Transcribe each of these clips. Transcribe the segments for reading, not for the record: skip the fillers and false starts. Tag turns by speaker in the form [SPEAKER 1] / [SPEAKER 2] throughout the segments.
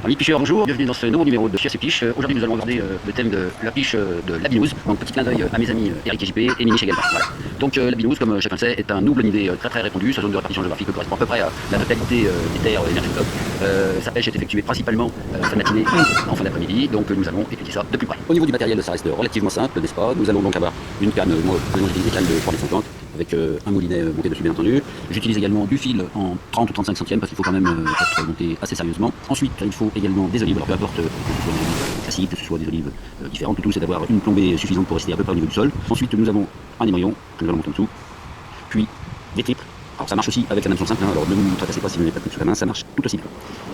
[SPEAKER 1] Amis picheurs, bonjour, bienvenue dans ce nouveau numéro de Chiasse et Piche. Aujourd'hui nous allons aborder le thème de la piche de la binouze. Donc petit clin d'œil à mes amis Eric et JP et Mini Chegalpa. Voilà. Donc la binouze, comme chacun le sait, est un nouble nidé très répandu. Sa zone de répartition géographique correspond à peu près à la totalité des terres émergentes. Sa pêche est effectuée principalement en fin de matinée ou en fin d'après-midi, donc nous allons étudier ça de plus près. Au niveau du matériel, ça reste relativement simple, n'est-ce pas? Nous allons donc avoir une canne, moi j'utilise des cannes de 3,50 avec un moulinet monté dessus bien entendu. J'utilise également du fil en 30 ou 35 centièmes parce qu'il faut quand même être monté assez sérieusement. Ensuite, il faut également des olives, alors peu importe que ce soit des olives classiques, que ce soit des olives différentes, le tout c'est d'avoir une plombée suffisante pour rester à peu près au niveau du sol. Ensuite, nous avons un émoillon que nous allons monter en dessous, puis des triples. Alors ça marche aussi avec un hameçon simple, hein, alors ne vous tracassez pas si vous n'avez pas de sous la main, ça marche tout aussi bien.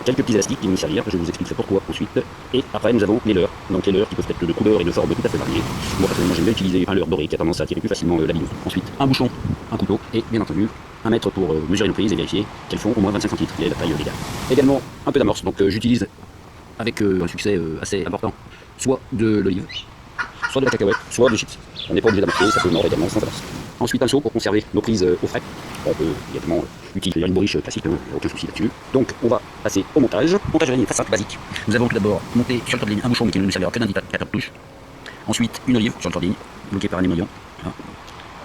[SPEAKER 1] Quelques petits élastiques qui vont nous servir, je vous expliquerai pourquoi ensuite. Et après nous avons les leurres, donc les leurres qui peuvent être de couleurs et de formes tout à fait variées. Moi personnellement j'aime bien utiliser un leurre doré qui a tendance à attirer plus facilement la binouze. Ensuite un bouchon, un couteau et bien entendu un mètre pour mesurer nos prises et vérifier qu'elles font au moins 25 centilitres, qui est la taille légale. Également un peu d'amorce, donc j'utilise avec un succès assez important, soit de l'olive, soit de la cacahuète, soit des chips. On n'est pas obligé d'amorcer, ça peut mordre également sans amorce. Ensuite un seau pour conserver nos prises au frais. On peut également utiliser une bourriche classique, aucun souci là-dessus. Donc on va passer au montage. Montage de ligne très simple, basique. Nous avons tout d'abord monté sur le tour de ligne un bouchon mais qui ne nous servira que d'indicateur de touche. Ensuite une olive sur le tour de ligne, bloquée par un émoillon. Voilà.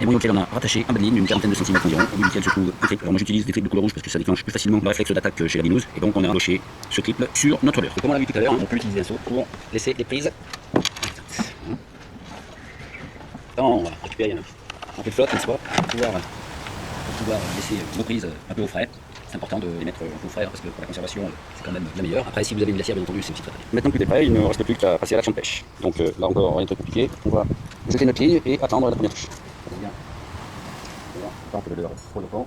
[SPEAKER 1] Émoillon auquel on a rattaché un bas de ligne d'une quarantaine de centimètres environ, au bout duquel se trouve un triple. Alors moi j'utilise des triples de couleur rouge parce que ça déclenche plus facilement le réflexe d'attaque chez la binouze. Et donc on a embauché ce triple sur notre leurre. Comme on l'a vu tout à l'heure, on peut utiliser un seau pour laisser les prises. On va récupérer un peu de flotte, n'est-ce pas, pour pouvoir laisser nos prises un peu au frais. C'est important de les mettre un peu au frais parce que pour la conservation, c'est quand même la meilleure. Après, si vous avez une glacière, bien entendu, c'est aussi très bien. Maintenant que tout est prêt, il ne reste plus qu'à passer à l'action de pêche. Donc là encore, rien de très compliqué. On va jeter notre ligne et attendre la première touche. Tant que le leurre pour le fond.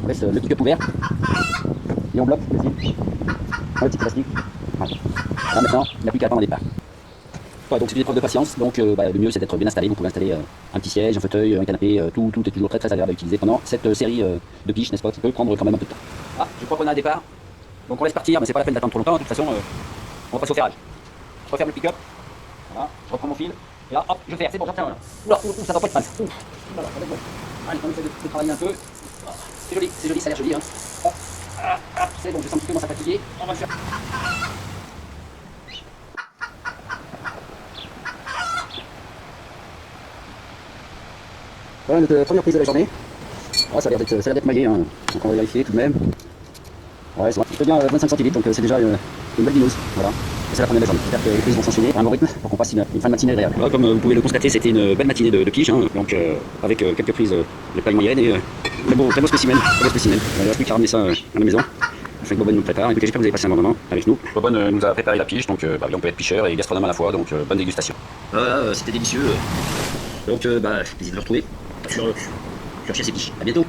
[SPEAKER 1] On laisse le pick-up ouvert et on bloque le fil. Un petit plastique. Voilà. Là maintenant, il n'y a plus qu'à attendre le départ. Ouais, donc c'est une épreuve de patience, donc le mieux c'est d'être bien installé. Vous pouvez installer un petit siège, un fauteuil, un canapé, tout est toujours très agréable à utiliser pendant cette série de piches, n'est-ce pas, qui peut prendre quand même un peu de temps. Ah, je crois qu'on a un départ, donc on laisse partir, mais c'est pas la peine d'attendre trop longtemps, de toute façon on va passer au ferrage. Je referme le pick-up, voilà, je reprends mon fil, et là hop, je ferme, c'est bon, j'obtiens là. Oula, ça va pas être mal. Voilà, ça va être bon. Allez, on essaie de travailler un peu. C'est joli, ça a l'air joli. Hein. C'est bon, je sens qu'il commence à fatiguer, on va le faire. Voilà notre première prise de la journée. Oh, ça a l'air d'être maillé, hein. Donc on va vérifier tout de même. Ouais, c'est bien 25 centilitres, donc c'est déjà une belle binouze. Voilà. Et c'est la première de la journée. J'espère que les prises vont s'enchaîner à un bon rythme pour qu'on passe une fin de matinée agréable. Voilà, comme vous pouvez le constater, c'était une belle matinée de piche, hein. Donc avec quelques prises de taille moyenne et très beau spécimen. Il ne reste plus qu'à ramener ça à la maison. Afin que Bobonne nous prépare. Écoutez, j'espère que vous avez passé un bon moment avec nous. Bobonne nous a préparé la piche, donc on peut être picheur et gastronome à la fois, donc bonne dégustation. Voilà, c'était délicieux. Donc, plaisir de le retrouver sur Chiasse et Piche. À bientôt.